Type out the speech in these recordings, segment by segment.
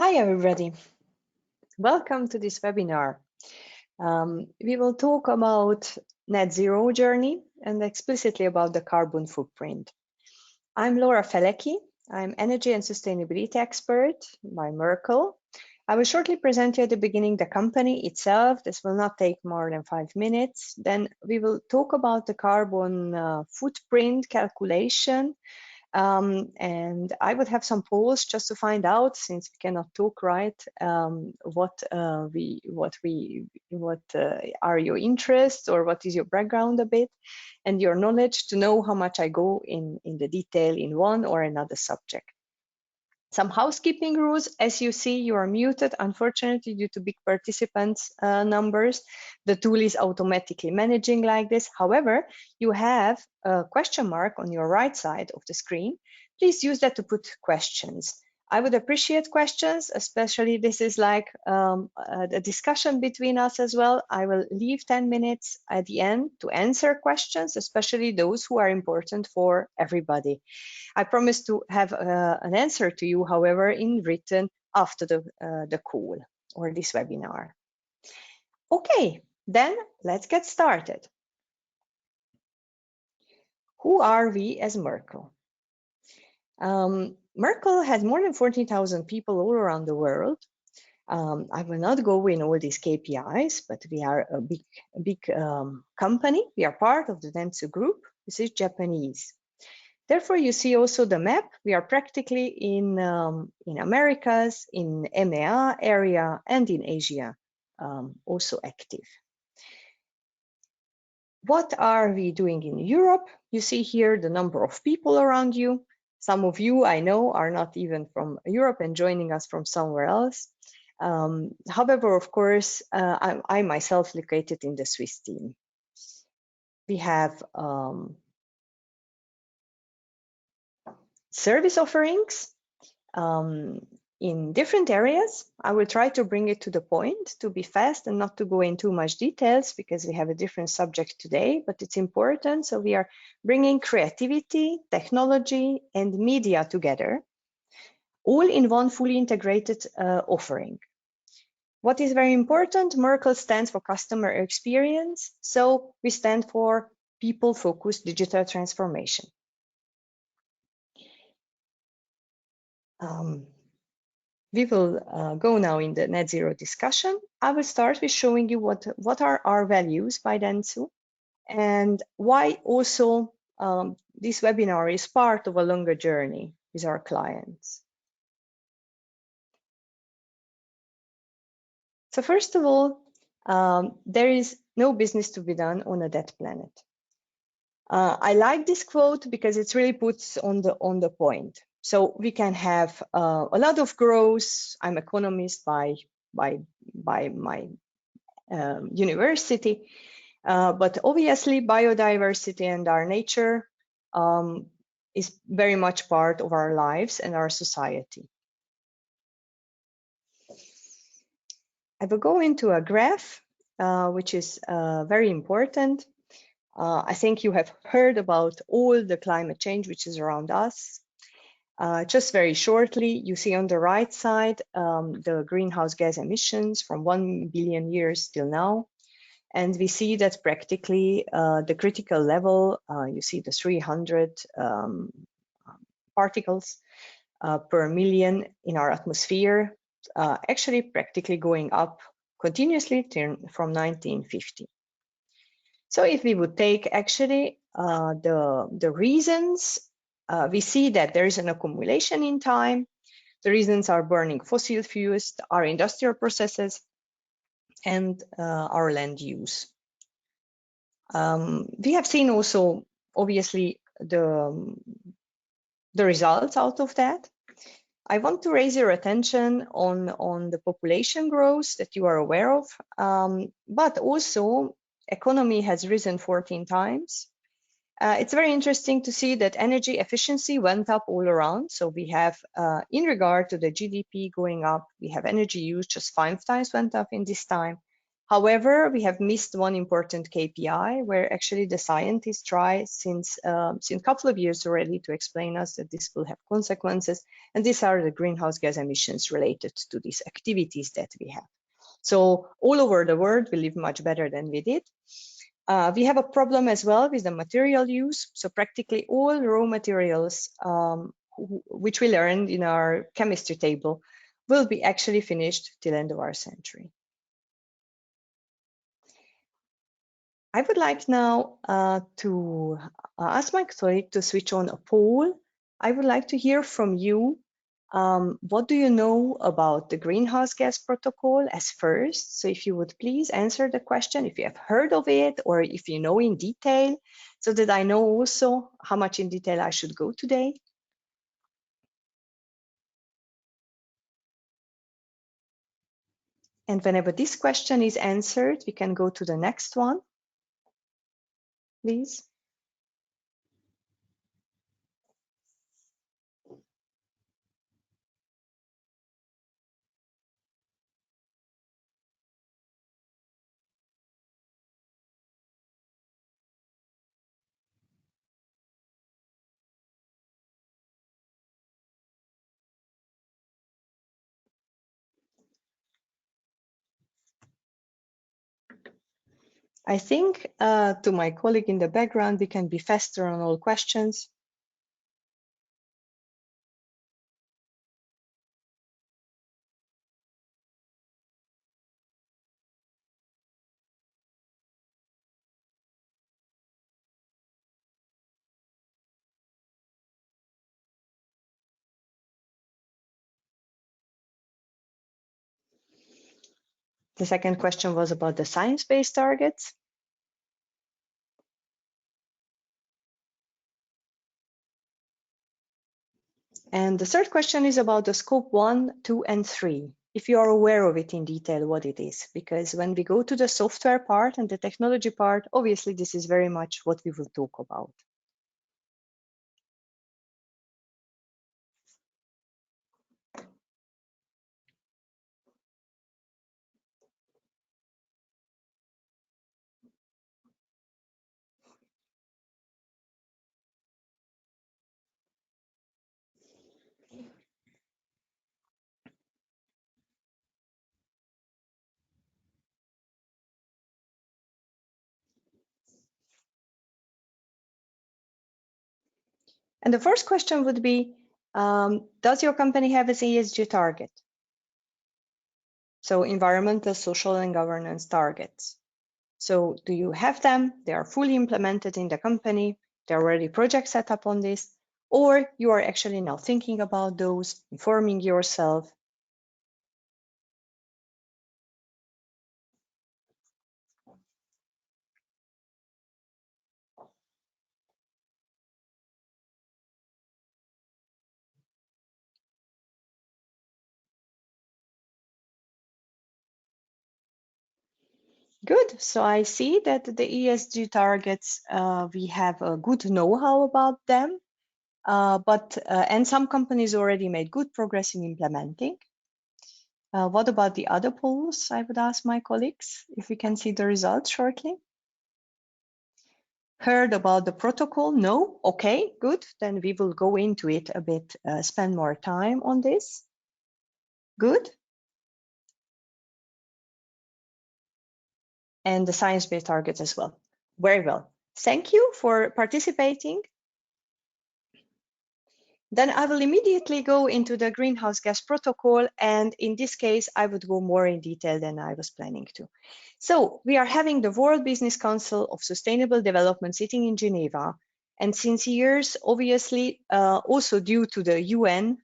Hi, everybody. Welcome to this webinar. We will talk about net zero journey and explicitly about the carbon footprint. I'm Laura Feleki. I'm energy and sustainability expert by Merkle. I will shortly present you at the beginning the company itself. This will not take more than 5 minutes. Then we will talk about the carbon footprint calculation. And I would have some polls just to find out, since we cannot talk, right? What are your interests, or what is your background a bit, and your knowledge, to know how much I go in the detail in one or another subject. Some housekeeping rules. As you see, you are muted, unfortunately, due to big participants numbers. The tool is automatically managing like this. However, you have a question mark on your right side of the screen. Please use that to put questions. I would appreciate questions, especially this is like a discussion between us as well. I will leave 10 minutes at the end to answer questions, especially those who are important for everybody. I promise to have an answer to you, however, in written after the call or this webinar. Okay, then let's get started. Who are we as Merkle? Merkle has more than 40,000 people all around the world. I will not go in all these KPIs, but we are a big company. We are part of the Dentsu group. This is Japanese. Therefore, you see also the map. We are practically in Americas, in EMEA area, and in Asia, also active. What are we doing in Europe? You see here the number of people around you. Some of you I know are not even from Europe and joining us from somewhere else. However, of course, I myself located in the Swiss team. We have service offerings in different areas. I will try to bring it to the point, to be fast and not to go in too much details, because we have a different subject today, but it's important. So we are bringing creativity, technology, and media together, all in one fully integrated offering. What is very important, Merkle stands for customer experience. So we stand for people-focused digital transformation. We will go now in the net zero discussion. I will start with showing you what are our values by Dentsu, and why also this webinar is part of a longer journey with our clients. So first of all, there is no business to be done on a dead planet. I like this quote because it really puts on the point. So we can have a lot of growth. I'm economist by my university, but obviously biodiversity and our nature is very much part of our lives and our society. I will go into a graph, which is very important. I think you have heard about all the climate change which is around us. Just very shortly, you see on the right side the greenhouse gas emissions from 1 billion years till now. And we see that practically the critical level, you see the 300 particles per million in our atmosphere, actually practically going up continuously from 1950. So if we would take actually the reasons, we see that there is an accumulation in time. The reasons are burning fossil fuels, our industrial processes, and our land use. We have seen also, obviously, the results out of that. I want to raise your attention on the population growth that you are aware of, but also economy has risen 14 times. It's very interesting to see that energy efficiency went up all around. So we have, in regard to the GDP going up, we have energy use just 5 times went up in this time. However, we have missed one important KPI where actually the scientists try since a couple of years already to explain us that this will have consequences. And these are the greenhouse gas emissions related to these activities that we have. So all over the world, we live much better than we did. We have a problem as well with the material use. So practically all raw materials, which we learned in our chemistry table, will be actually finished till end of our century. I would like now to ask my colleague to switch on a poll. I would like to hear from you. What do you know about the greenhouse gas protocol as first? So if you would please answer the question, if you have heard of it or if you know in detail, so that I know also how much in detail I should go today. And whenever this question is answered, we can go to the next one, please. I think to my colleague in the background, we can be faster on all questions. The second question was about the science-based targets. And the third question is about the scope 1, 2, and 3. If you are aware of it in detail, what it is, because when we go to the software part and the technology part, obviously this is very much what we will talk about. And the first question would be, does your company have an ESG target? So environmental, social, and governance targets. So do you have them? They are fully implemented in the company. There are already projects set up on this, or you are actually now thinking about those, informing yourself. Good. So I see that the ESG targets, we have a good know-how about them, and some companies already made good progress in implementing. What about the other polls? I would ask my colleagues if we can see the results shortly. Heard about the protocol? No? Okay, good. Then we will go into it a bit, spend more time on this. Good. And the science-based targets as well. Very well. Thank you for participating. Then I will immediately go into the greenhouse gas protocol. And in this case, I would go more in detail than I was planning to. So we are having the World Business Council of Sustainable Development sitting in Geneva. And since years, obviously, also due to the UN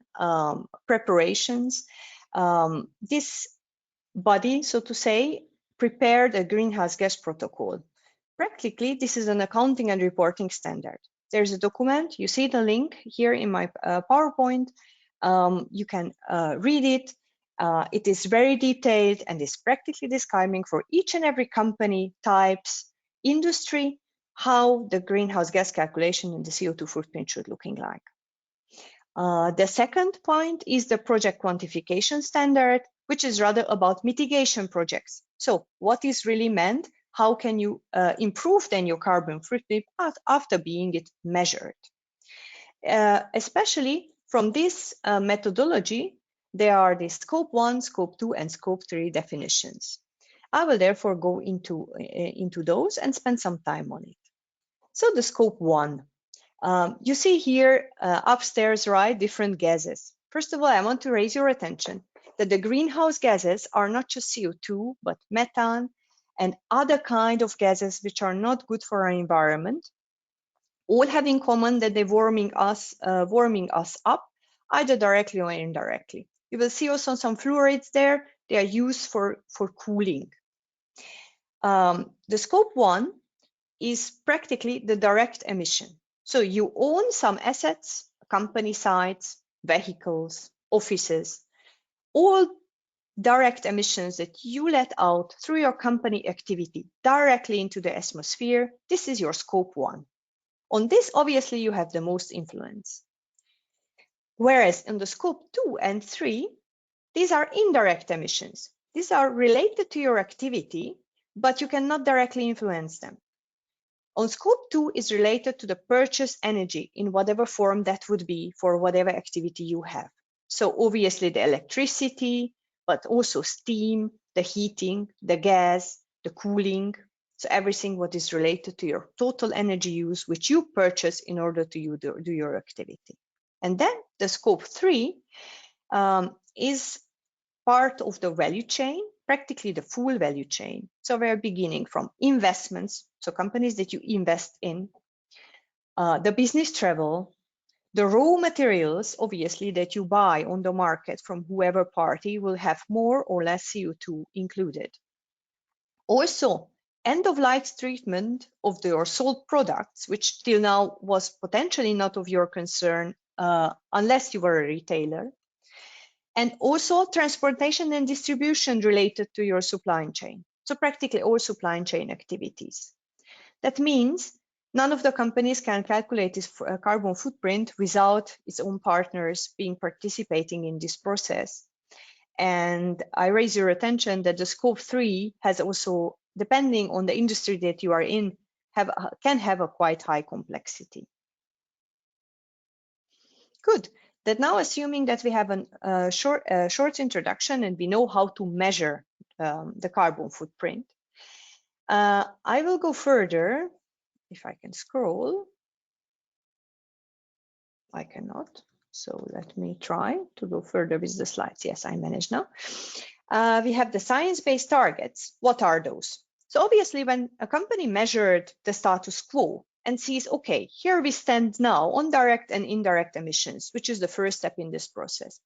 preparations, this body, so to say, prepared a greenhouse gas protocol. Practically, this is an accounting and reporting standard. There's a document, you see the link here in my PowerPoint. You can read it. It is very detailed and is practically describing for each and every company, types, industry, how the greenhouse gas calculation and the CO2 footprint should looking like. The second point is the project quantification standard, which is rather about mitigation projects. So what is really meant? How can you improve then your carbon footprint after being it measured? Especially from this methodology, there are the scope 1, scope 2, and scope 3 definitions. I will therefore go into those and spend some time on it. So the scope 1, you see here upstairs, right, different gases. First of all, I want to raise your attention that the greenhouse gases are not just CO2, but methane and other kind of gases which are not good for our environment, all have in common that they're warming us up, either directly or indirectly. You will see also some fluorides there. They are used for cooling. The scope 1 is practically the direct emission. So you own some assets, company sites, vehicles, offices, all direct emissions that you let out through your company activity directly into the atmosphere. This is your scope 1. On this, obviously, you have the most influence. Whereas in the scope 2 and 3, these are indirect emissions. These are related to your activity, but you cannot directly influence them. On scope 2 is related to the purchased energy in whatever form that would be for whatever activity you have. So obviously the electricity, but also steam, the heating, the gas, the cooling. So everything what is related to your total energy use, which you purchase in order to do your activity. And then the scope 3 is part of the value chain, practically the full value chain. So we're beginning from investments, so companies that you invest in, the business travel, the raw materials, obviously, that you buy on the market from whoever party will have more or less CO2 included. Also, end-of-life treatment of your sold products, which till now was potentially not of your concern unless you were a retailer. And also transportation and distribution related to your supply chain. So practically all supply chain activities. That means none of the companies can calculate its carbon footprint without its own partners being participating in this process. And I raise your attention that the scope 3 has also, depending on the industry that you are in, can have a quite high complexity. Good. That now, assuming that we have a short introduction and we know how to measure the carbon footprint, I will go further. If I can scroll, I cannot. So let me try to go further with the slides. Yes, I manage now. We have the science-based targets. What are those? So obviously, when a company measured the status quo and sees, okay, here we stand now on direct and indirect emissions, which is the first step in this process.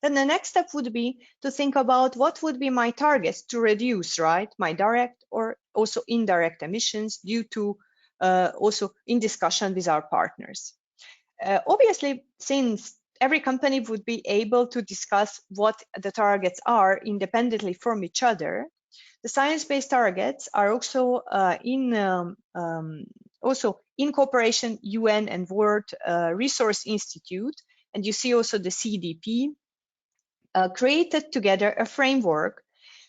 Then the next step would be to think about what would be my targets to reduce, right, my direct or also indirect emissions due to also in discussion with our partners. Obviously, since every company would be able to discuss what the targets are independently from each other, the science-based targets are also also in cooperation UN and World Resource Institute, and you see also the CDP created together a framework,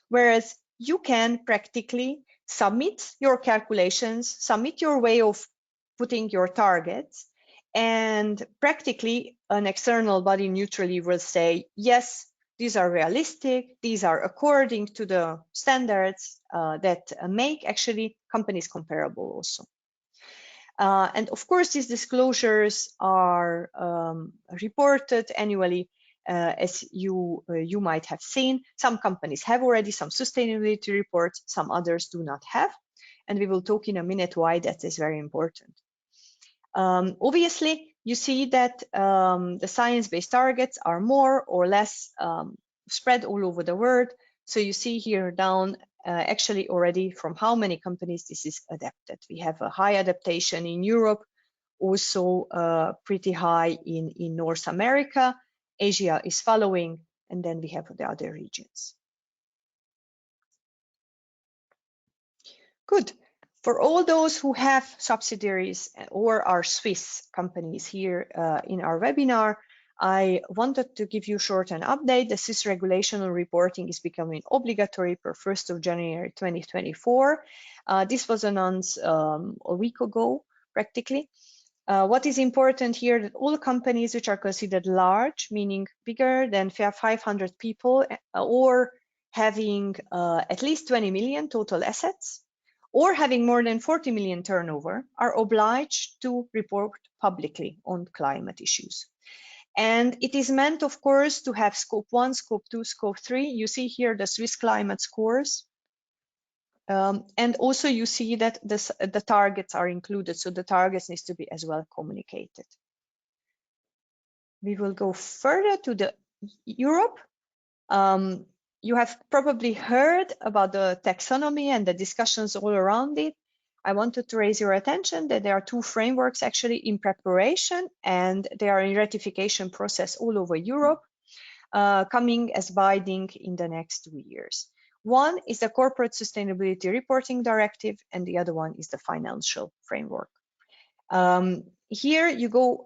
whereas you can practically submit your calculations, submit your way of putting your targets, and practically an external body neutrally will say, yes, these are realistic, these are according to the standards that make actually companies comparable also. And of course, these disclosures are reported annually. As you might have seen, some companies have already some sustainability reports, some others do not have. And we will talk in a minute why that is very important. Obviously, you see that the science-based targets are more or less spread all over the world. So you see here down actually already from how many companies this is adapted. We have a high adaptation in Europe, also pretty high in North America. Asia is following, and then we have the other regions. Good. For all those who have subsidiaries or are Swiss companies here in our webinar, I wanted to give you short an update. The SIS regulation on reporting is becoming obligatory per 1st of January 2024. This was announced a week ago, practically. What is important here that all companies which are considered large, meaning bigger than 500 people, or having at least 20 million total assets, or having more than 40 million turnover, are obliged to report publicly on climate issues. And it is meant, of course, to have scope 1, scope 2, scope 3. You see here the Swiss climate scores. And also you see that the targets are included, so the targets needs to be as well communicated. We will go further to the Europe. You have probably heard about the taxonomy and the discussions all around it. I wanted to raise your attention that there are 2 frameworks actually in preparation, and they are in ratification process all over Europe, coming as binding in the next 2 years. One is the Corporate Sustainability Reporting Directive, and the other one is the Financial Framework. Here you go,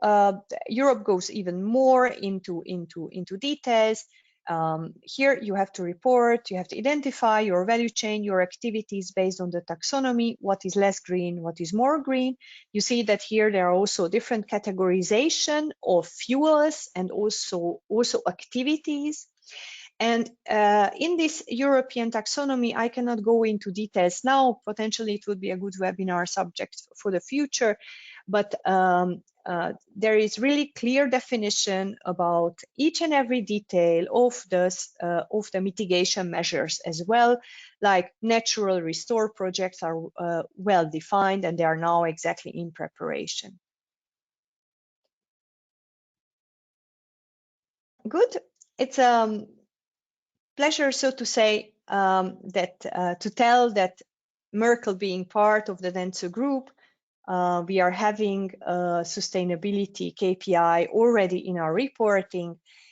Europe goes even more into details. Here you have to report, you have to identify your value chain, your activities based on the taxonomy, what is less green, what is more green. You see that here there are also different categorization of fuels and also activities. And in this European taxonomy, I cannot go into details now. Potentially it would be a good webinar subject for the future, but there is really clear definition about each and every detail of the mitigation measures as well, like natural restore projects are well defined, and they are now exactly in preparation. Good. It's pleasure, so to say, to tell that Merkle, being part of the Dentsu group, we are having a sustainability KPI already in our reporting.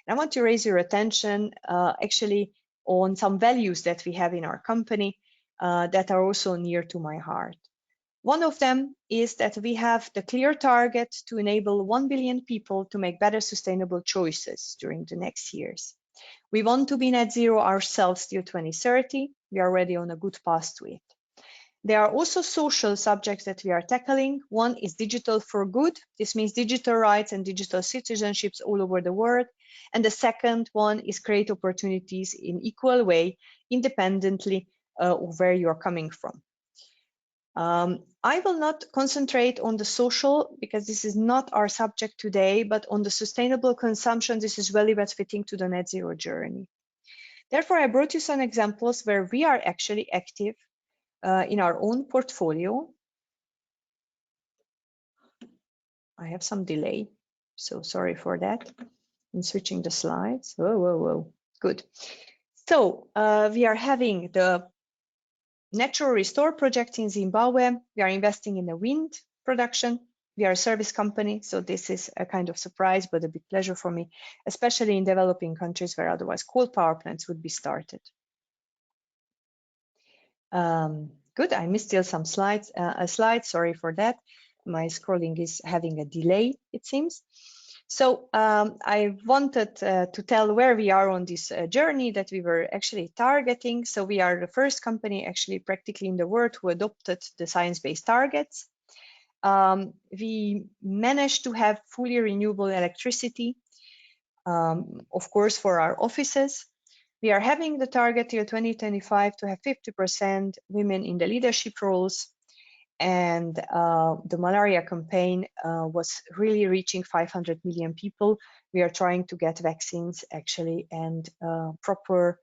And I want to raise your attention actually on some values that we have in our company that are also near to my heart. One of them is that we have the clear target to enable 1 billion people to make better sustainable choices during the next years. We want to be net zero ourselves till 2030. We are already on a good path to it. There are also social subjects that we are tackling. One is digital for good. This means digital rights and digital citizenships all over the world. And the second one is create opportunities in equal way, independently of where you're coming from. I will not concentrate on the social because this is not our subject today, but on the sustainable consumption. This is really what's fitting to the net zero journey. Therefore, I brought you some examples where we are actually active in our own portfolio. I have some delay, so sorry for that. I'm switching the slides. Whoa. Good. So we are having the natural restore project in Zimbabwe. We are investing in the wind production. We are a service company, so this is a kind of surprise, but a big pleasure for me, especially in developing countries where otherwise coal power plants would be started. Good, I missed still some slides. Sorry for that. My scrolling is having a delay, it seems. So I wanted to tell where we are on this journey that we were actually targeting. So we are the first company actually practically in the world who adopted the science-based targets. We managed to have fully renewable electricity, of course, for our offices. We are having the target till 2025 to have 50% women in the leadership roles. And the malaria campaign was really reaching 500 million people. We are trying to get vaccines actually and proper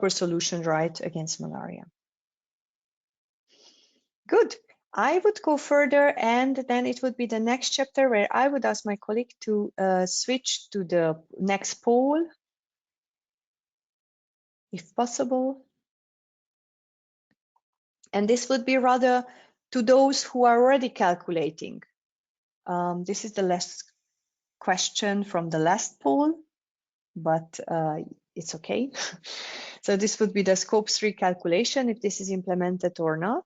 solution right against malaria. Good. I would go further, and then it would be the next chapter where I would ask my colleague to switch to the next poll, if possible. And this would be rather to those who are already calculating. This is the last question from the last poll, but it's okay. So this would be the scope 3 calculation, if this is implemented or not.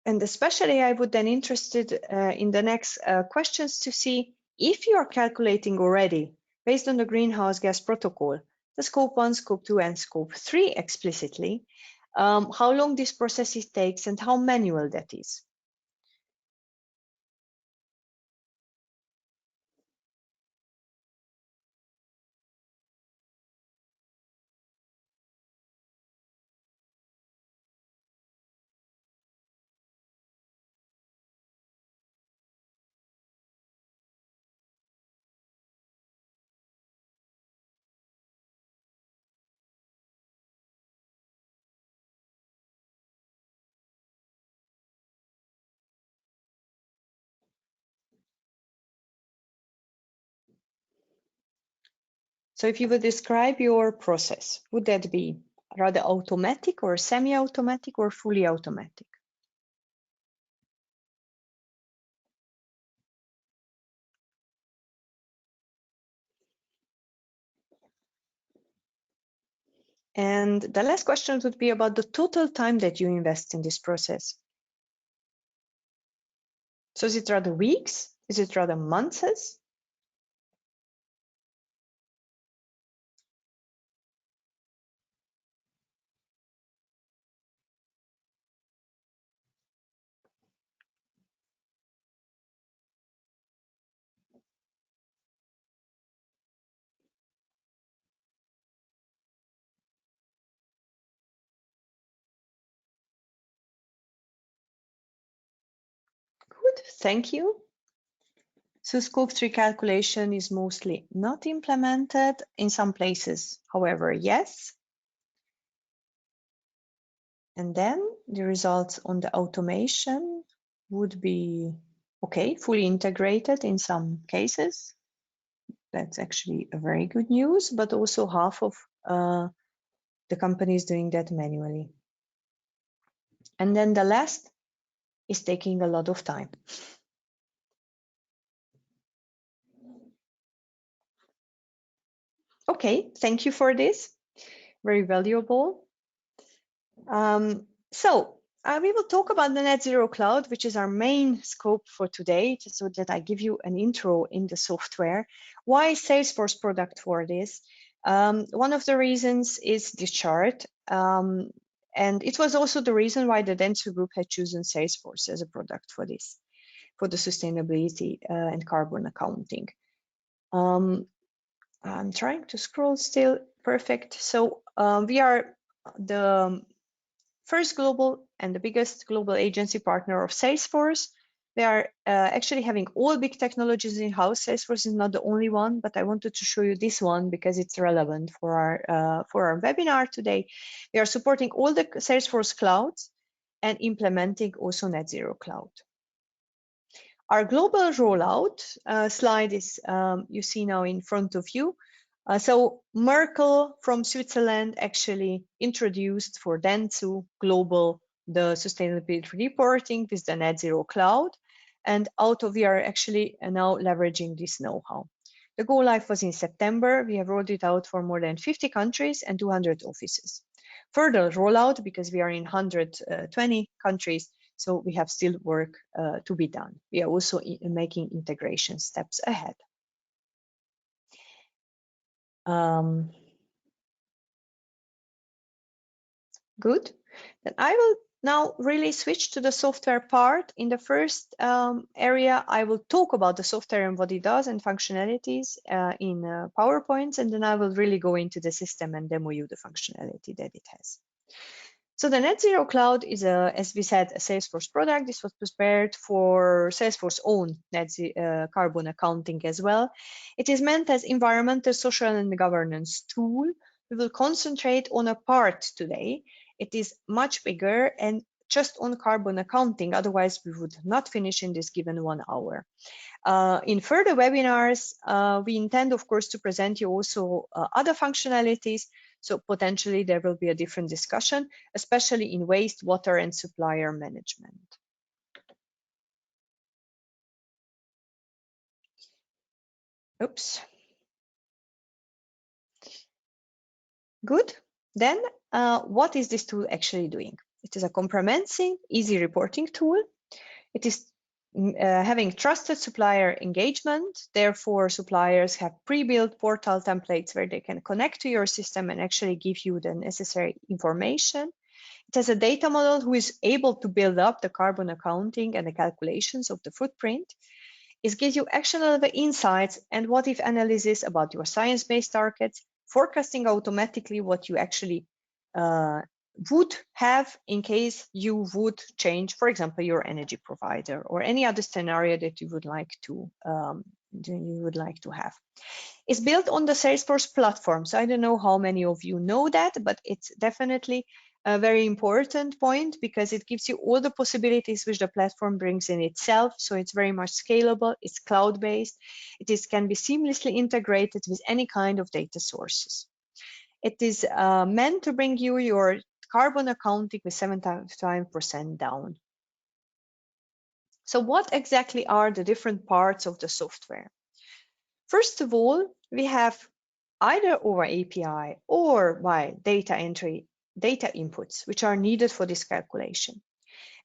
And especially I would then interested in the next questions to see if you are calculating already based on the greenhouse gas protocol, the scope 1, scope 2, and scope 3 explicitly, how long this process takes and how manual that is. So if you would describe your process, would that be rather automatic or semi-automatic or fully automatic? And the last question would be about the total time that you invest in this process. So is it rather weeks? Is it rather months? Good, thank you. So scope 3 calculation is mostly not implemented in some places, however, yes. And then the results on the automation would be, okay, fully integrated in some cases. That's actually a very good news, but also half of the companies doing that manually. And then the last is taking a lot of time. Okay, thank you for this. Very valuable. We will talk about the Net Zero Cloud, which is our main scope for today, just so that I give you an intro in the software. Why Salesforce product for this? One of the reasons is this chart. And it was also the reason why the Dentsu Group had chosen Salesforce as a product for this, for the sustainability and carbon accounting. I'm trying to scroll still. Perfect. So we are the first global and the biggest global agency partner of Salesforce. They are actually having all big technologies in-house. Salesforce is not the only one, but I wanted to show you this one because it's relevant for our webinar today. We are supporting all the Salesforce clouds and implementing also Net Zero Cloud. Our global rollout slide is you see now in front of you. So Merkle from Switzerland actually introduced for Dentsu Global the sustainability reporting with the Net Zero Cloud. And we are actually now leveraging this know-how. The go live was in September. We have rolled it out for more than 50 countries and 200 offices. Further rollout, because we are in 120 countries, so we have still work to be done. We are also making integration steps ahead. Good. Then I will now really switch to the software part. In the first area, I will talk about the software and what it does and functionalities in PowerPoints, and then I will really go into the system and demo you the functionality that it has. So the Net Zero Cloud is, as we said, a Salesforce product. This was prepared for Salesforce own carbon accounting as well. It is meant as environmental, social, and governance tool. We will concentrate on a part today. It is much bigger and just on carbon accounting. Otherwise, we would not finish in this given 1 hour. In further webinars, we intend, of course, to present you also other functionalities. So potentially there will be a different discussion, especially in waste, water, and supplier management. Oops. Good. Then what is this tool actually doing? It is a comprehensive, easy reporting tool. It is having trusted supplier engagement. Therefore, suppliers have pre-built portal templates where they can connect to your system and actually give you the necessary information. It has a data model who is able to build up the carbon accounting and the calculations of the footprint. It gives you actionable insights and what-if analysis about your science-based targets, forecasting automatically what you actually would have in case you would change, for example, your energy provider or any other scenario that you would like to have. It's built on the Salesforce platform. So I don't know how many of you know that, but it's definitely a very important point because it gives you all the possibilities which the platform brings in itself. So it's very much scalable, it's cloud-based, can be seamlessly integrated with any kind of data sources. It is meant to bring you your carbon accounting with 75% down. So what exactly are the different parts of the software? First of all, we have either over API or by data entry, data inputs, which are needed for this calculation.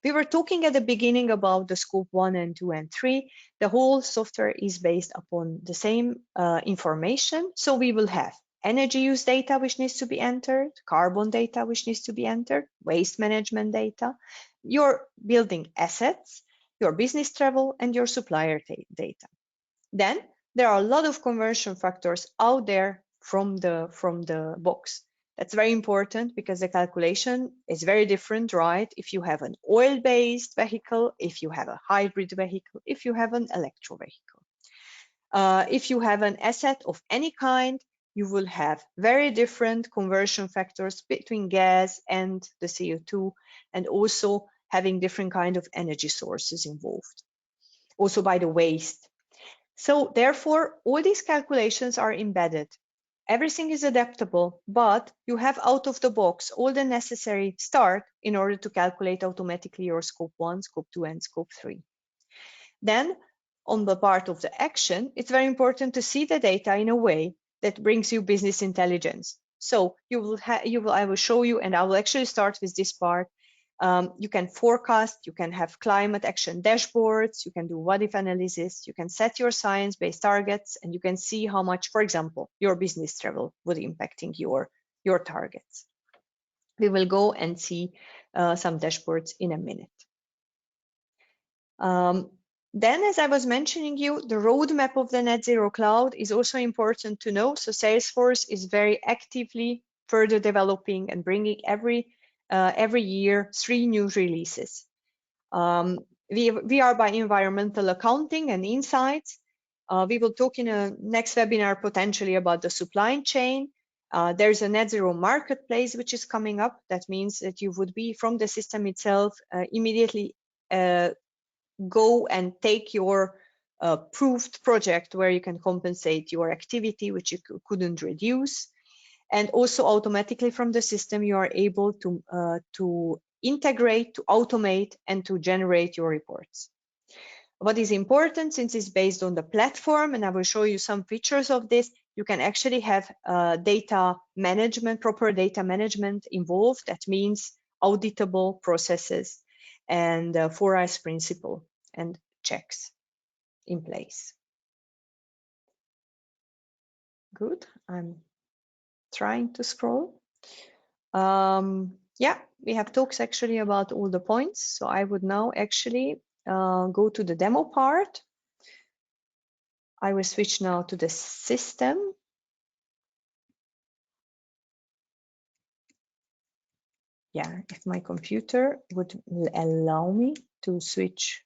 We were talking at the beginning about the scope 1 and 2 and 3. The whole software is based upon the same information. So we will have energy use data, which needs to be entered, carbon data, which needs to be entered, waste management data, your building assets, your business travel, and your supplier data. Then there are a lot of conversion factors out there from the box. That's very important because the calculation is very different, right? If you have an oil-based vehicle, if you have a hybrid vehicle, if you have an electro vehicle. If you have an asset of any kind, you will have very different conversion factors between gas and the CO2, and also having different kind of energy sources involved. Also by the waste. So therefore, all these calculations are embedded. Everything is adaptable, but you have out of the box all the necessary start in order to calculate automatically your scope 1, scope 2, and scope 3. Then on the part of the action, it's very important to see the data in a way that brings you business intelligence. So I will show you, and I will actually start with this part. You can forecast, you can have climate action dashboards, you can do what-if analysis, you can set your science-based targets, and you can see how much, for example, your business travel would impacting your targets. We will go and see some dashboards in a minute. Then, as I was mentioning you, the roadmap of the Net Zero Cloud is also important to know. So Salesforce is very actively further developing and bringing every year 3 new releases. We are by environmental accounting and insights. We will talk in a next webinar potentially about the supply chain. There's a net zero marketplace which is coming up. That means that you would be from the system itself immediately go and take your proved project where you can compensate your activity which you couldn't reduce. And also automatically from the system, you are able to integrate, to automate, and to generate your reports. What is important, since it's based on the platform, and I will show you some features of this, you can actually have data management, proper data management involved. That means auditable processes and 4I's principle and checks in place. Good. I'm trying to scroll. Yeah, we have talks actually about all the points. So I would now actually go to the demo part. I will switch now to the system. Yeah, if my computer would allow me to switch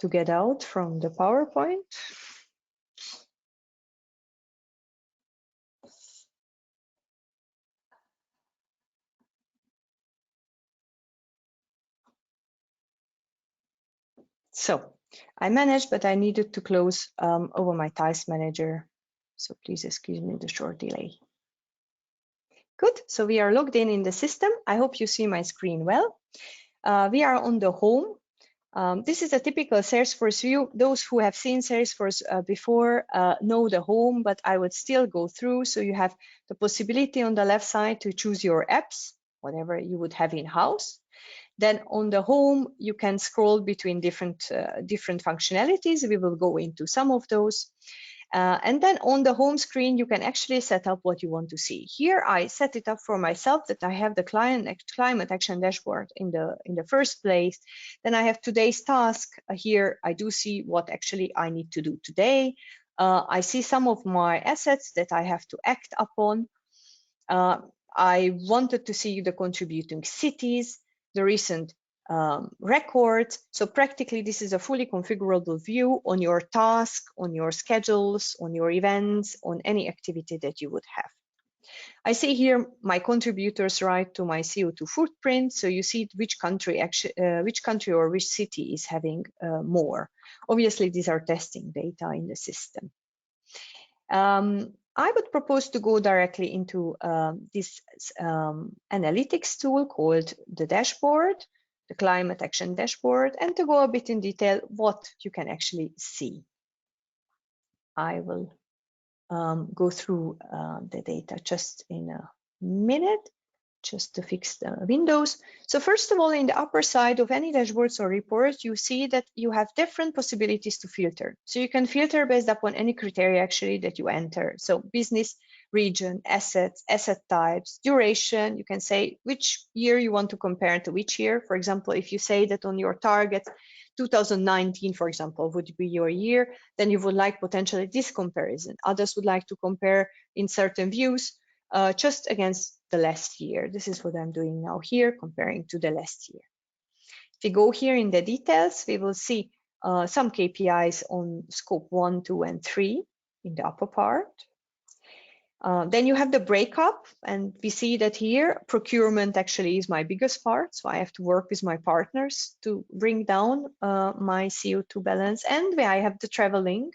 to get out from the PowerPoint. So I managed, but I needed to close over my task manager. So please excuse me the short delay. Good, so we are logged in the system. I hope you see my screen well. We are on the home. This is a typical Salesforce view. Those who have seen Salesforce before know the home, but I would still go through. So you have the possibility on the left side to choose your apps whatever you would have in-house. Then on the home, you can scroll between different functionalities. We will go into some of those. And then on the home screen, you can actually set up what you want to see. Here, I set it up for myself that I have the climate action dashboard in the first place. Then I have today's task. Here, I do see what actually I need to do today. I see some of my assets that I have to act upon. I wanted to see the contributing cities, the recent records. So practically, this is a fully configurable view on your task, on your schedules, on your events, on any activity that you would have. I see here my contributors right to my CO2 footprint. So you see which country or which city is having more. Obviously, these are testing data in the system. I would propose to go directly into this analytics tool called the dashboard, the climate action dashboard, and to go a bit in detail what you can actually see. I will go through the data just in a minute, just to fix the windows. So first of all, in the upper side of any dashboards or reports, you see that you have different possibilities to filter. So you can filter based upon any criteria actually that you enter. So business, region, assets, asset types, duration. You can say which year you want to compare to which year. For example, if you say that on your target, 2019, for example, would be your year, then you would like potentially this comparison. Others would like to compare in certain views just against the last year. This is what I'm doing now here, comparing to the last year. If we go here in the details, we will see some KPIs on scope 1, 2, and 3 in the upper part. Then you have the breakup, and we see that here procurement actually is my biggest part. So I have to work with my partners to bring down my CO2 balance, and where I have the traveling,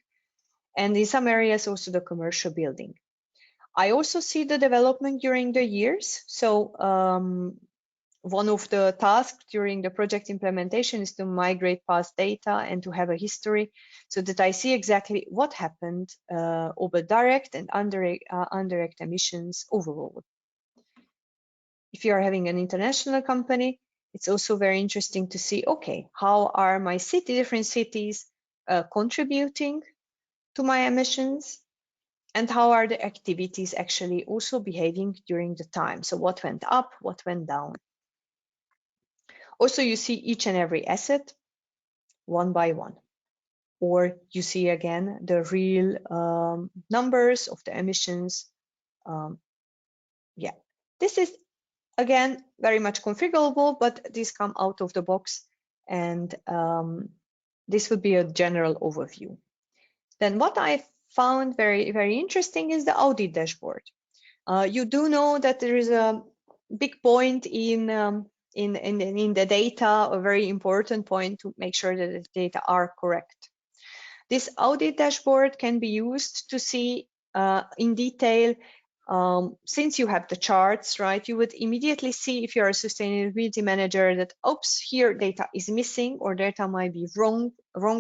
and in some areas also the commercial building. I also see the development during the years. So one of the tasks during the project implementation is to migrate past data and to have a history so that I see exactly what happened over direct and indirect emissions overall. If you are having an international company, it's also very interesting to see, okay, how are my different cities contributing to my emissions? And how are the activities actually also behaving during the time? So what went up, what went down? Also, you see each and every asset one by one. Or you see again the real numbers of the emissions. Yeah, this is again very much configurable, but these come out of the box, and this would be a general overview. Then what I found very, very interesting is the audit dashboard. You do know that there is a big point in the data, a very important point to make sure that the data are correct. This audit dashboard can be used to see in detail, since you have the charts, right? You would immediately see if you're a sustainability manager that, oops, here data is missing or data might be wrong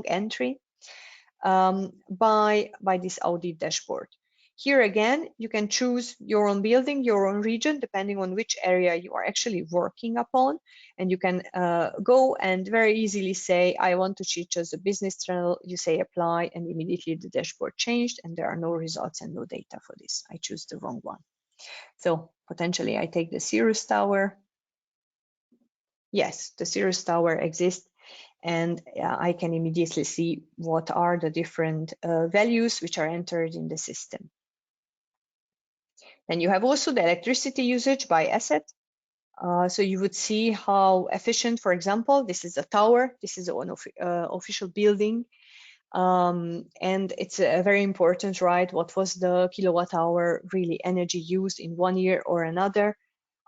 entry. By this audit dashboard. Here again, you can choose your own building, your own region, depending on which area you are actually working upon. And you can go and very easily say, I want to change as a business channel. You say apply, and immediately the dashboard changed, and there are no results and no data for this. I choose the wrong one. So potentially I take the Cirrus Tower. Yes, the Cirrus Tower exists. And I can immediately see what are the different values which are entered in the system. Then you have also the electricity usage by asset. So you would see how efficient, for example, this is a tower, this is an official building. And it's very important, right? What was the kilowatt hour really energy used in one year or another?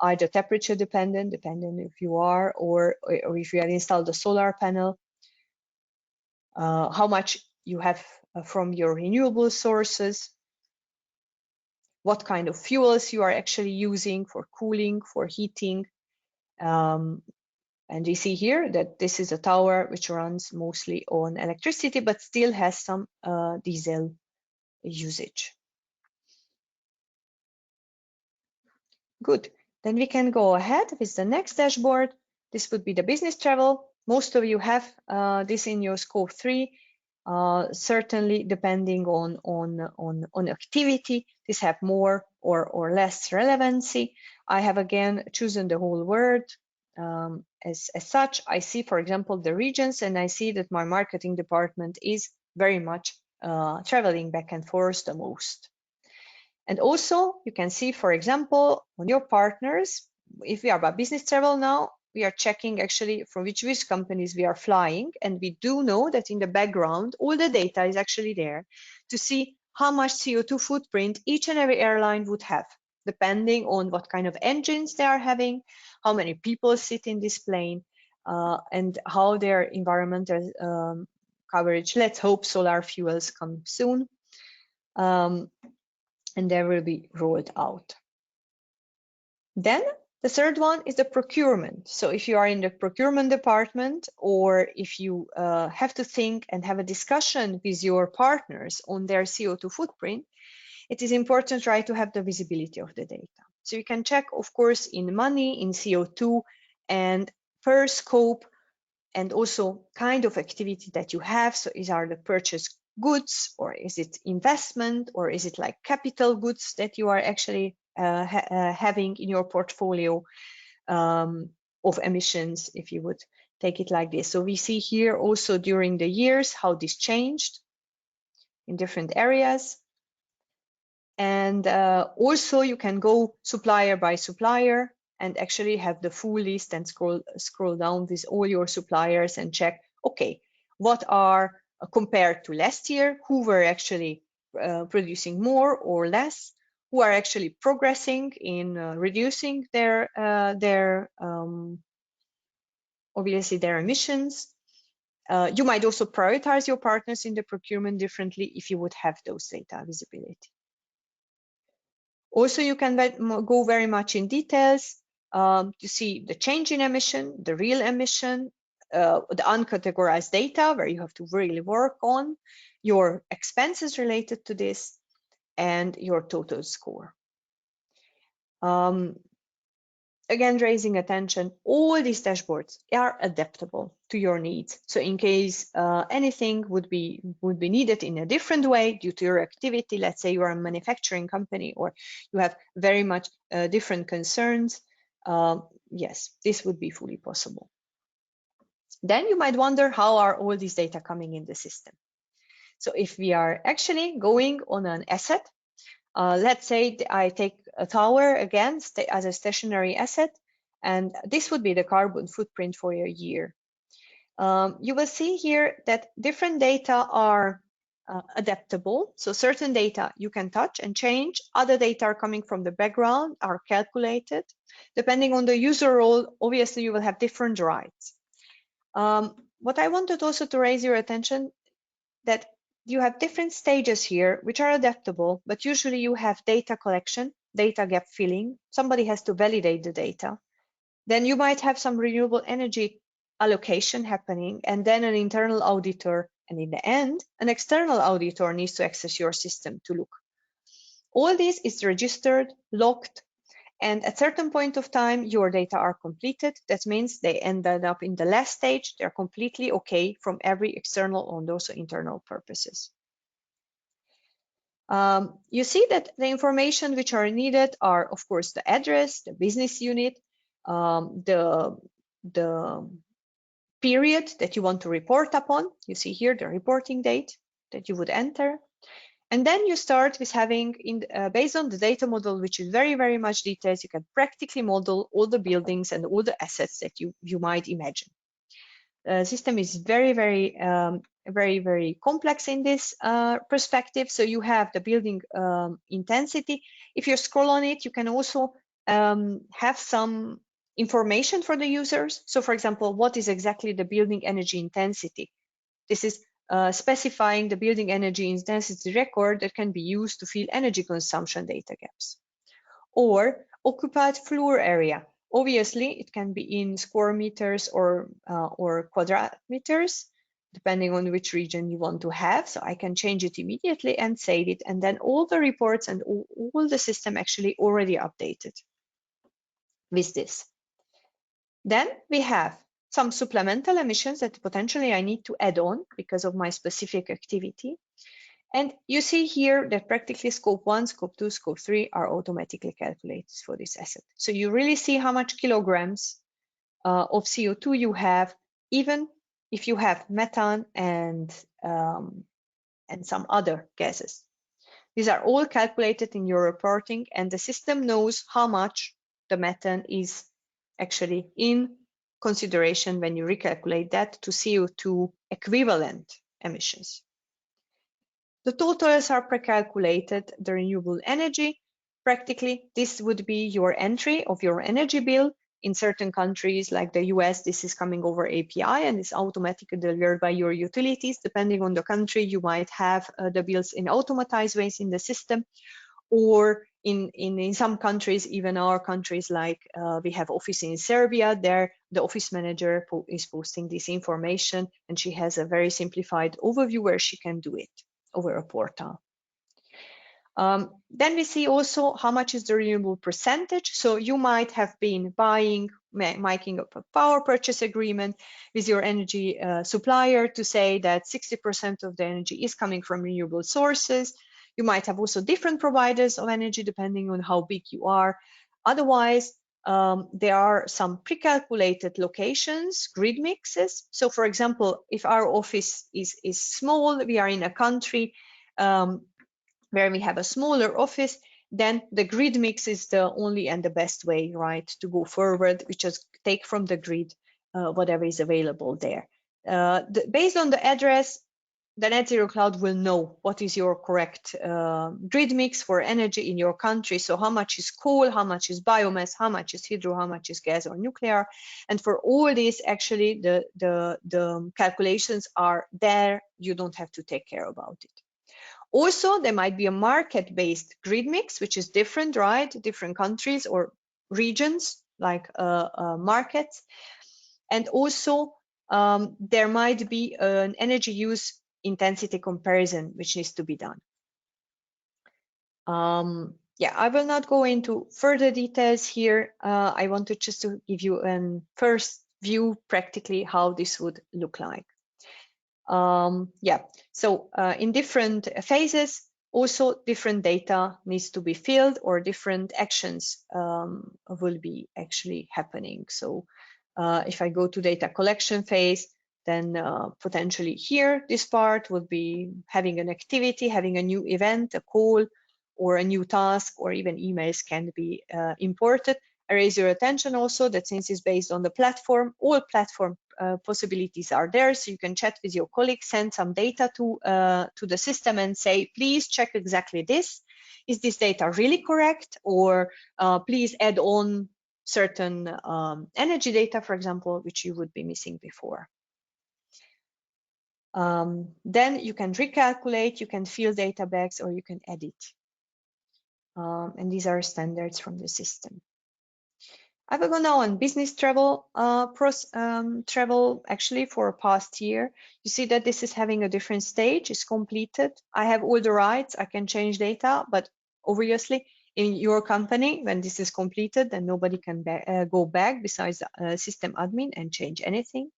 Either temperature dependent if you are, or if you have installed a solar panel, how much you have from your renewable sources, what kind of fuels you are actually using for cooling, for heating. And you see here that this is a tower which runs mostly on electricity, but still has some diesel usage. Good. Then we can go ahead with the next dashboard. This would be the business travel. Most of you have this in your scope 3. Certainly, depending on activity, this have more or less relevancy. I have again chosen the whole word. As such, I see, for example, the regions, and I see that my marketing department is very much traveling back and forth the most. And also, you can see, for example, on your partners, if we are about business travel now, we are checking actually from which companies we are flying. And we do know that in the background, all the data is actually there to see how much CO2 footprint each and every airline would have, depending on what kind of engines they are having, how many people sit in this plane, and how their environmental coverage. Let's hope solar fuels come soon. And they will be rolled out. Then the third one is the procurement. So if you are in the procurement department, or if you have to think and have a discussion with your partners on their CO2 footprint, it is important to try to have the visibility of the data. So you can check, of course, in money, in CO2, and per scope, and also kind of activity that you have. So these are the purchase goods, or is it investment, or is it like capital goods that you are actually having in your portfolio of emissions, if you would take it like this. So we see here also during the years how this changed in different areas. And also you can go supplier by supplier and actually have the full list and scroll down with all your suppliers and check, okay, what are compared to last year, who were actually producing more or less, who are actually progressing in reducing their obviously their emissions. You might also prioritize your partners in the procurement differently if you would have those data visibility. Also, you can go very much in details to see the change in emission, the real emission, the uncategorized data where you have to really work on, your expenses related to this, and your total score. Again, raising attention, all these dashboards are adaptable to your needs. So in case anything would be needed in a different way due to your activity, let's say you are a manufacturing company or you have very much different concerns, yes, this would be fully possible. Then you might wonder, how are all these data coming in the system? So if we are actually going on an asset, let's say I take a tower again as a stationary asset, and this would be the carbon footprint for a year. You will see here that different data are adaptable. So certain data you can touch and change. Other data are coming from the background, are calculated. Depending on the user role, obviously you will have different rights. What I wanted also to raise your attention, that you have different stages here which are adaptable, but usually you have data collection, data gap filling. Somebody has to validate the data. Then you might have some renewable energy allocation happening, and then an internal auditor, and in the end, an external auditor needs to access your system to look. All this is registered, logged, and at a certain point of time, your data are completed. That means they ended up in the last stage. They're completely okay from every external and also internal purposes. You see that the information which are needed are, of course, the address, the business unit, the period that you want to report upon. You see here the reporting date that you would enter. And then you start with having, based on the data model, which is very, very much detailed, you can practically model all the buildings and all the assets that you might imagine. The system is very, very complex in this perspective. So you have the building intensity. If you scroll on it, you can also have some information for the users. So for example, what is exactly the building energy intensity? This is specifying the building energy intensity record that can be used to fill energy consumption data gaps. Or occupied floor area. Obviously, it can be in square meters or quadrat meters, depending on which region you want to have. So I can change it immediately and save it. And then all the reports and all the system actually already updated. with this. Then we have some supplemental emissions that potentially I need to add on because of my specific activity. And you see here that practically scope 1, scope 2, scope 3 are automatically calculated for this asset. So you really see how much kilograms of CO2 you have, even if you have methane and some other gases. These are all calculated in your reporting, and the system knows how much the methane is actually in consideration when you recalculate that to CO2 equivalent emissions. The totals are pre-calculated, the renewable energy. Practically, this would be your entry of your energy bill. In certain countries like the US, this is coming over API and is automatically delivered by your utilities. Depending on the country, you might have the bills in automatized ways in the system, or in some countries, even our countries, like we have office in Serbia, there the office manager is posting this information, and she has a very simplified overview where she can do it over a portal. Then we see also how much is the renewable percentage. So you might have been making up a power purchase agreement with your energy supplier to say that 60% of the energy is coming from renewable sources. You might have also different providers of energy depending on how big you are. Otherwise, there are some pre-calculated locations, grid mixes. So for example, if our office is small, we are in a country where we have a smaller office, then the grid mix is the only and the best way, right, to go forward. We just take from the grid whatever is available there. Based on the address, the Net Zero Cloud will know what is your correct grid mix for energy in your country. So how much is coal, how much is biomass, how much is hydro, how much is gas or nuclear. And for all this, actually, the calculations are there. You don't have to take care about it. Also, there might be a market-based grid mix, which is different, right? Different countries or regions, like markets. And also, there might be an energy use intensity comparison, which needs to be done. Yeah, I will not go into further details here. I wanted just to give you a first view, practically, how this would look like. Yeah, so in different phases, also different data needs to be filled, or different actions will be actually happening. So if I go to data collection phase, then potentially here, this part would be having an activity, having a new event, a call, or a new task, or even emails can be imported. I raise your attention also that since it's based on the platform, all platform possibilities are there. So you can chat with your colleagues, send some data to the system and say, please check exactly this. Is this data really correct? Or please add on certain energy data, for example, which you would be missing before. Then you can recalculate, you can fill data bags, or you can edit. And these are standards from the system. I will go now on business travel, travel actually for a past year. You see that this is having a different stage, it's completed. I have all the rights, I can change data, but obviously in your company, when this is completed, then nobody can go back besides system admin and change anything.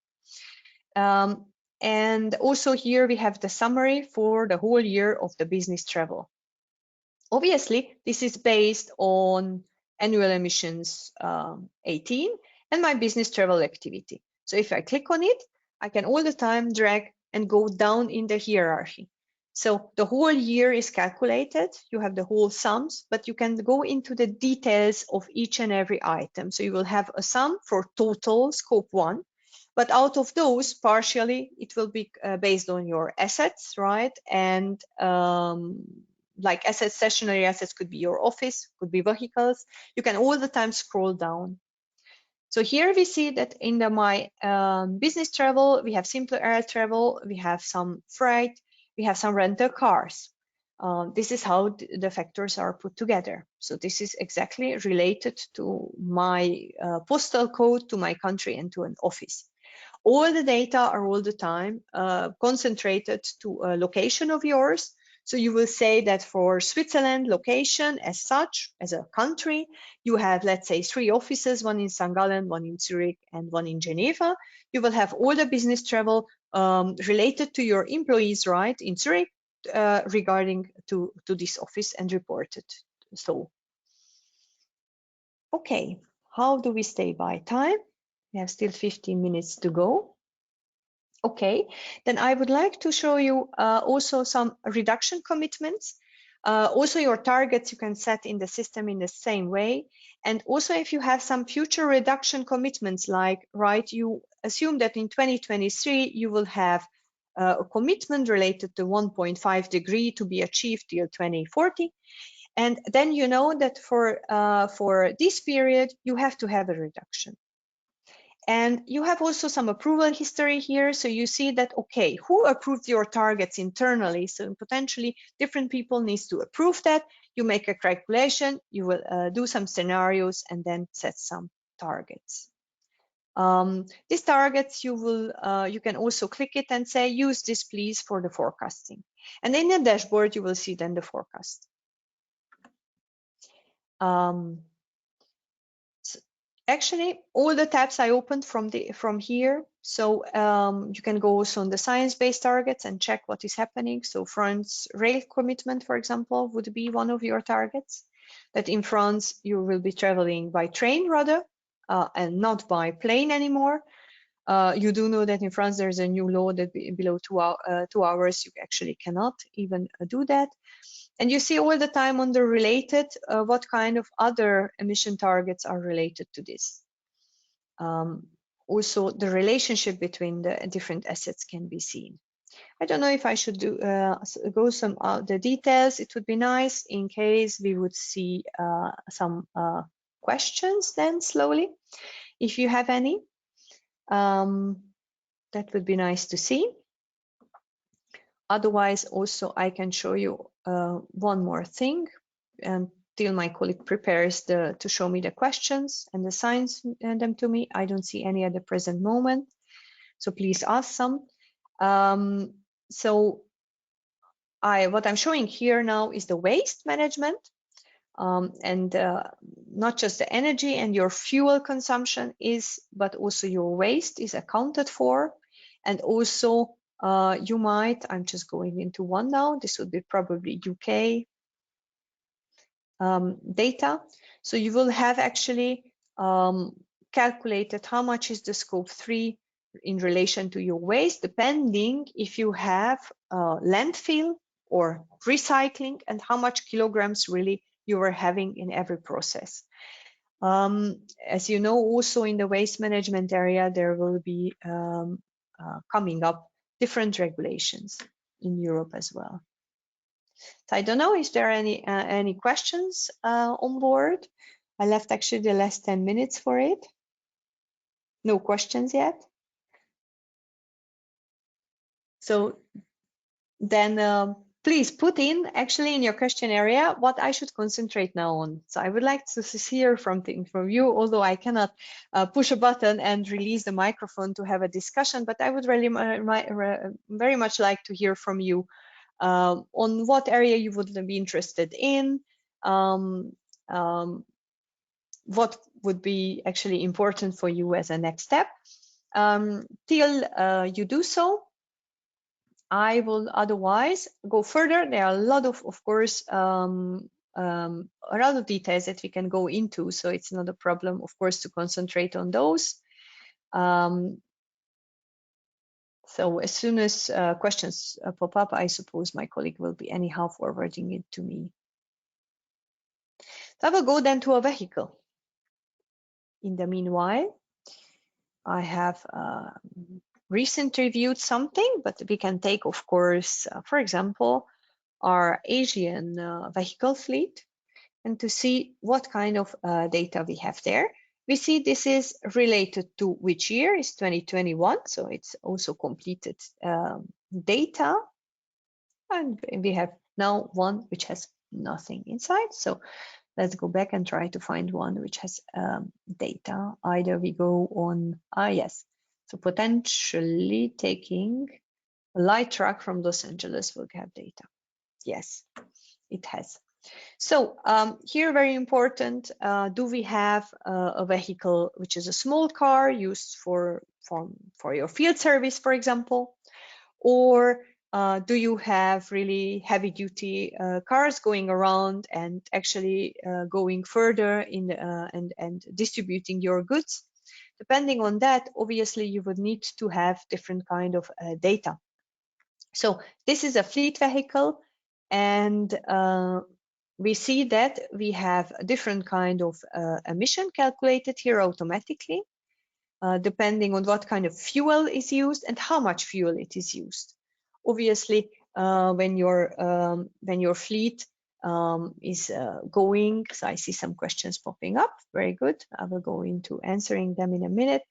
And also here we have the summary for the whole year of the business travel. Obviously, this is based on annual emissions 18 and my business travel activity. So if I click on it, I can all the time drag and go down in the hierarchy. So the whole year is calculated, you have the whole sums, but you can go into the details of each and every item. So you will have a sum for total scope 1, but out of those, partially, it will be based on your assets, right? And like assets, stationary assets could be your office, could be vehicles. You can all the time scroll down. So here we see that in my business travel, we have simple air travel, we have some freight, we have some rental cars. This is how the factors are put together. So this is exactly related to my postal code, to my country, and to an office. All the data are all the time concentrated to a location of yours. So you will say that for Switzerland location as such, as a country, you have, let's say, 3 offices, one in St. Gallen, one in Zurich, and one in Geneva. You will have all the business travel related to your employees, right, in Zurich, regarding to this office and report it. So, okay, how do we stay by time? We have still 15 minutes to go. Okay, then I would like to show you also some reduction commitments. Also your targets you can set in the system in the same way. And also if you have some future reduction commitments, like, right, you assume that in 2023 you will have a commitment related to 1.5 degree to be achieved till 2040. And then you know that for this period, you have to have a reduction. And you have also some approval history here. So you see that, okay, who approved your targets internally? So potentially different people needs to approve that. You make a calculation, you will do some scenarios and then set some targets. These targets you can also click it and say, use this please for the forecasting. And in the dashboard, you will see then the forecast. Actually, all the tabs I opened from here. So you can go also on the science-based targets and check what is happening. So France rail commitment, for example, would be one of your targets. That in France you will be traveling by train rather, and not by plane anymore. You do know that in France there's a new law that below 2 hours you actually cannot even do that. And you see all the time on the related, what kind of other emission targets are related to this. Also, the relationship between the different assets can be seen. I don't know if I should go some the details. It would be nice in case we would see some questions then slowly, if you have any. That would be nice to see. Otherwise, also I can show you one more thing until my colleague prepares to show me the questions and assigns them to me. I don't see any at the present moment, so please ask some. So what I'm showing here now is the waste management, and not just the energy and your fuel consumption but also your waste is accounted for, and also you might, I'm just going into one now, this would be probably UK data. So you will have actually calculated how much is the scope 3 in relation to your waste, depending if you have landfill or recycling, and how much kilograms really you are having in every process. As you know, also in the waste management area, there will be coming up different regulations in Europe as well. So I don't know if there are any questions on board. I left actually the last 10 minutes for it. No questions yet. So then please put in actually in your question area what I should concentrate now on. So I would like to hear from you, although I cannot push a button and release the microphone to have a discussion, but I would really very much like to hear from you on what area you would be interested in, what would be actually important for you as a next step. Till you do so, I will otherwise go further. There are a lot of course, a lot of details that we can go into, so it's not a problem, of course, to concentrate on those. So as soon as questions pop up, I suppose my colleague will be anyhow forwarding it to me. So I will go then to a vehicle. In the meanwhile, I have recently reviewed something, but we can take, of course, for example, our Asian vehicle fleet, and to see what kind of data we have there. We see this is related to which year is 2021, so it's also completed data, and we have now one which has nothing inside. So let's go back and try to find one which has data. Either we go on, yes, so potentially taking a light truck from Los Angeles will have data. Yes, it has. So here, very important, do we have a vehicle which is a small car used for your field service, for example, or do you have really heavy duty cars going around and actually going further in and distributing your goods? Depending on that, obviously you would need to have different kind of data. So this is a fleet vehicle, and we see that we have a different kind of emission calculated here automatically, depending on what kind of fuel is used and how much fuel it is used. Obviously, when your fleet is going, so I see some questions popping up. Very good. I will go into answering them in a minute.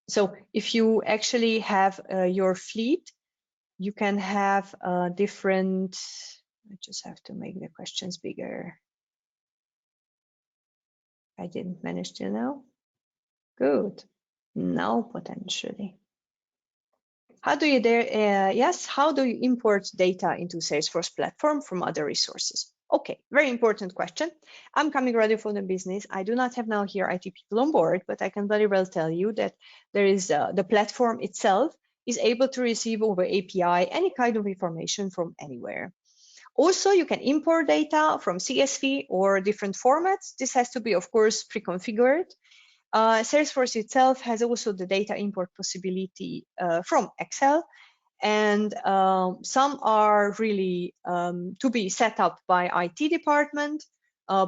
So if you actually have your fleet, you can have different, I just have to make the questions bigger. I didn't manage to know. Good. Now potentially. How do you how do you import data into Salesforce platform from other resources? Okay, very important question. I'm coming ready for the business. I do not have now here IT people on board, but I can very well tell you that there is the platform itself is able to receive over API any kind of information from anywhere. Also, you can import data from CSV or different formats. This has to be, of course, pre-configured. Salesforce itself has also the data import possibility from Excel, and some are really to be set up by IT department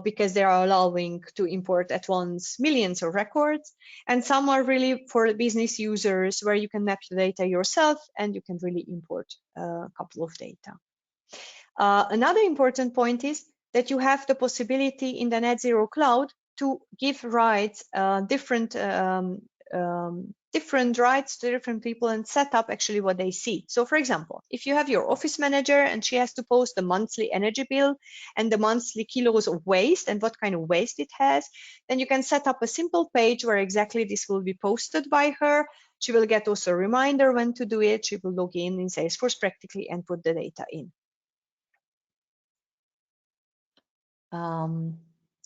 because they are allowing to import at once millions of records, and some are really for business users where you can map the data yourself and you can really import a couple of data. Another important point is that you have the possibility in the Net Zero Cloud to give rights, different rights to different people and set up actually what they see. So for example, if you have your office manager and she has to post the monthly energy bill and the monthly kilos of waste and what kind of waste it has, then you can set up a simple page where exactly this will be posted by her. She will get also a reminder when to do it. She will log in Salesforce practically and put the data in.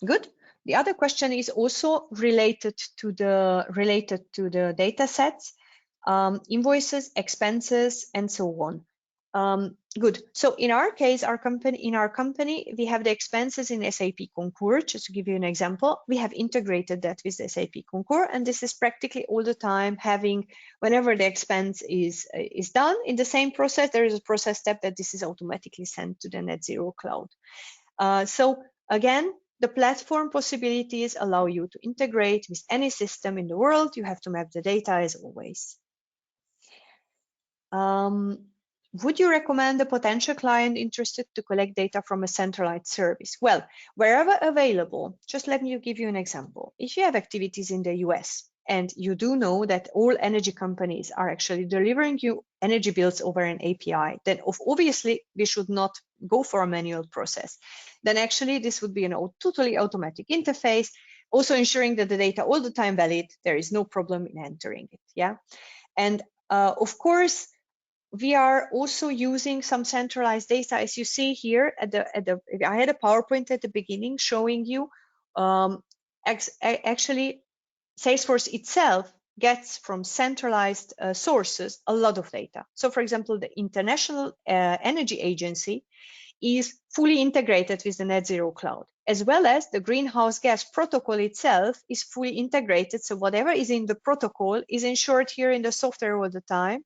Good. The other question is also related to the data sets, invoices, expenses, and so on. Good. So in our case, our company, we have the expenses in SAP Concur. Just to give you an example, we have integrated that with SAP Concur, and this is practically all the time having, whenever the expense is done in the same process, there is a process step that this is automatically sent to the Net Zero Cloud. So again, the platform possibilities allow you to integrate with any system in the world. You have to map the data as always. Would you recommend a potential client interested to collect data from a centralized service? Well, wherever available, just let me give you an example. If you have activities in the US and you do know that all energy companies are actually delivering you energy bills over an API, then obviously we should not go for a manual process. Then actually this would be a totally automatic interface, also ensuring that the data all the time valid. There is no problem in entering it. Yeah, and of course, we are also using some centralized data, as you see here I had a PowerPoint at the beginning showing you actually Salesforce itself gets from centralized sources a lot of data. So for example, the International Energy Agency is fully integrated with the Net Zero Cloud, as well as the greenhouse gas protocol itself is fully integrated. So whatever is in the protocol is ensured here in the software all the time,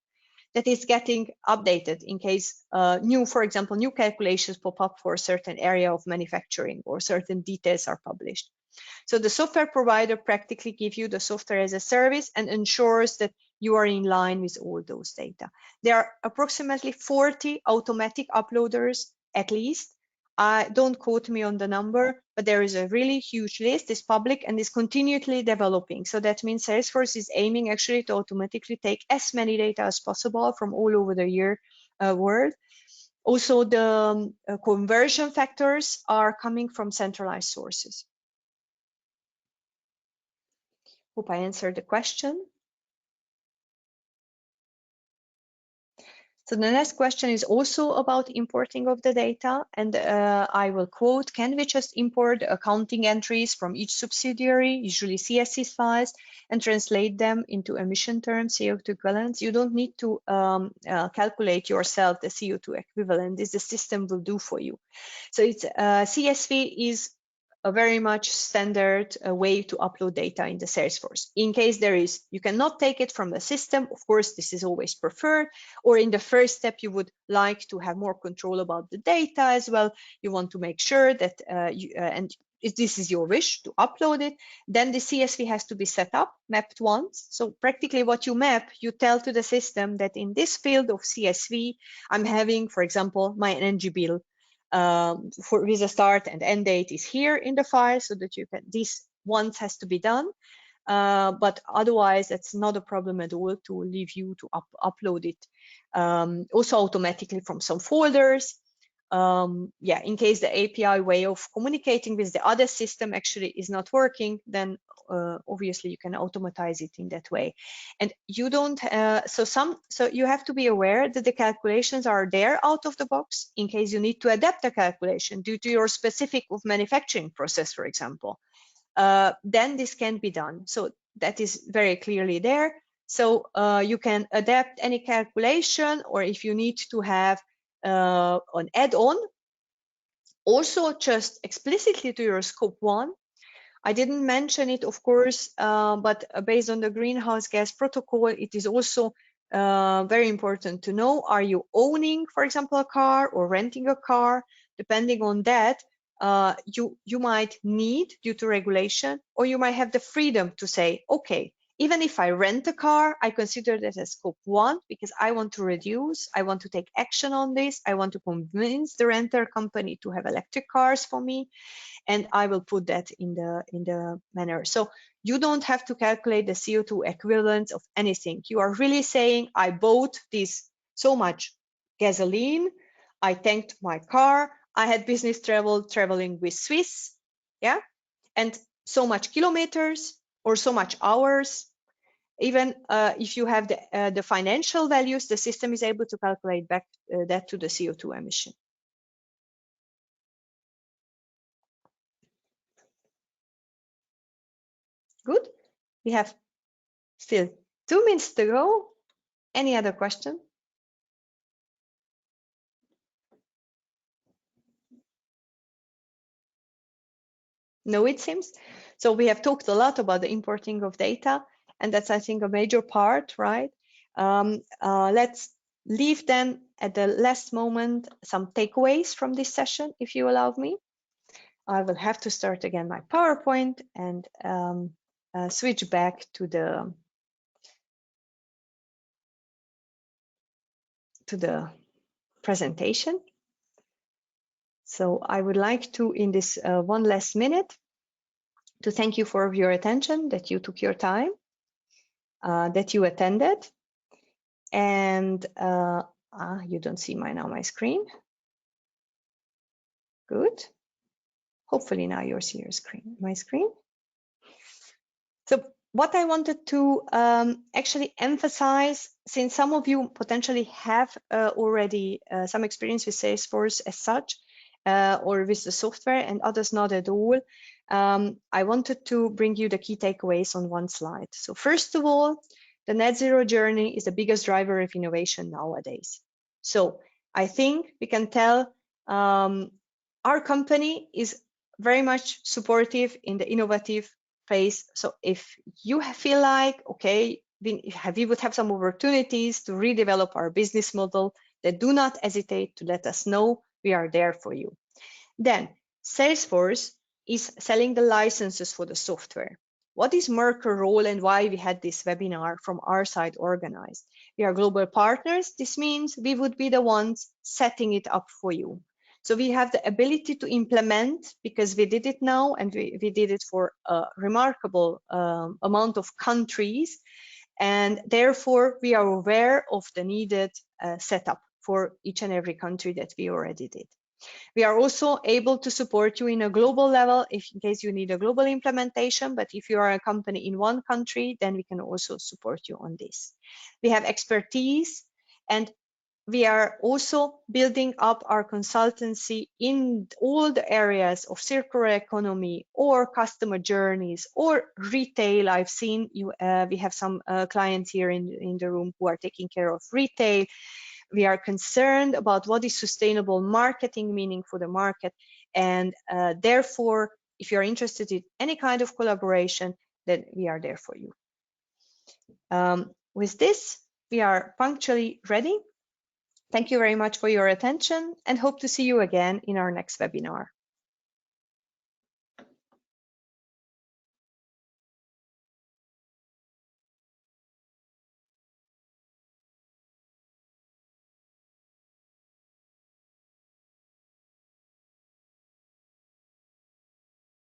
that is getting updated in case for example, new calculations pop up for a certain area of manufacturing or certain details are published. So the software provider practically gives you the software as a service and ensures that you are in line with all those data. There are approximately 40 automatic uploaders at least. Don't quote me on the number, but there is a really huge list, it's public and is continually developing. So that means Salesforce is aiming actually to automatically take as many data as possible from all over the world. Also, the conversion factors are coming from centralized sources. Hope I answered the question. So the next question is also about importing of the data, and I will quote, can we just import accounting entries from each subsidiary, usually CSV files, and translate them into emission terms, CO2 equivalents? You don't need to calculate yourself the CO2 equivalent. This the system will do for you. So it's CSV is a very much standard way to upload data in the Salesforce. In case there is, you cannot take it from the system. Of course, this is always preferred. Or in the first step, you would like to have more control about the data as well. You want to make sure that, and if this is your wish to upload it, then the CSV has to be set up, mapped once. So practically what you map, you tell to the system that in this field of CSV, I'm having, for example, my energy bill with a start and end date is here in the file, so that you can, this once has to be done. But otherwise, it's not a problem at all to leave you to upload it also automatically from some folders. Yeah, in case the API way of communicating with the other system actually is not working, then obviously you can automatize it in that way. And you don't, so you have to be aware that the calculations are there out of the box in case you need to adapt a calculation due to your specific of manufacturing process, for example. Then this can be done. So that is very clearly there. So you can adapt any calculation, or if you need to have an add-on, also just explicitly to your scope 1. I didn't mention it, of course, but based on the greenhouse gas protocol, it is also very important to know, are you owning, for example, a car or renting a car? Depending on that, you might need, due to regulation, or you might have the freedom to say, okay, even if I rent a car, I consider that as scope 1 because I want to reduce, I want to take action on this, I want to convince the renter company to have electric cars for me, and I will put that in the manner. So you don't have to calculate the CO2 equivalent of anything. You are really saying, I bought this so much gasoline, I tanked my car, I had business traveling with Swiss, yeah, and so much kilometers or so much hours. Even if you have the financial values, the system is able to calculate back that to the CO2 emission. Good. We have still 2 minutes to go. Any other question? No, it seems. So we have talked a lot about the importing of data, and that's, I think, a major part, right? Let's leave then at the last moment some takeaways from this session, if you allow me. I will have to start again my PowerPoint and switch back to the presentation. So I would like to, in this one last minute, to thank you for your attention, that you took your time, that you attended, and you don't see my screen. Good. Hopefully now you see my screen. So what I wanted to actually emphasize, since some of you potentially have already some experience with Salesforce as such, or with the software, and others not at all, I wanted to bring you the key takeaways on one slide. So first of all, the net zero journey is the biggest driver of innovation nowadays. So I think we can tell our company is very much supportive in the innovative phase. So if you feel like, okay, we would have some opportunities to redevelop our business model, then do not hesitate to let us know. We are there for you. Then Salesforce is selling the licenses for the software. What is Merkle role and why we had this webinar from our side organized? We are global partners. This means we would be the ones setting it up for you. So we have the ability to implement, because we did it now, and we did it for a remarkable amount of countries. And therefore, we are aware of the needed setup for each and every country that we already did. We are also able to support you in a global level in case you need a global implementation, but if you are a company in one country, then we can also support you on this. We have expertise, and We are also building up our consultancy in all the areas of circular economy or customer journeys or retail. I've seen you, we have some clients here in the room who are taking care of retail. We are concerned about what is sustainable marketing meaning for the market. And therefore, if you're interested in any kind of collaboration, then we are there for you. With this, we are punctually ready. Thank you very much for your attention and hope to see you again in our next webinar.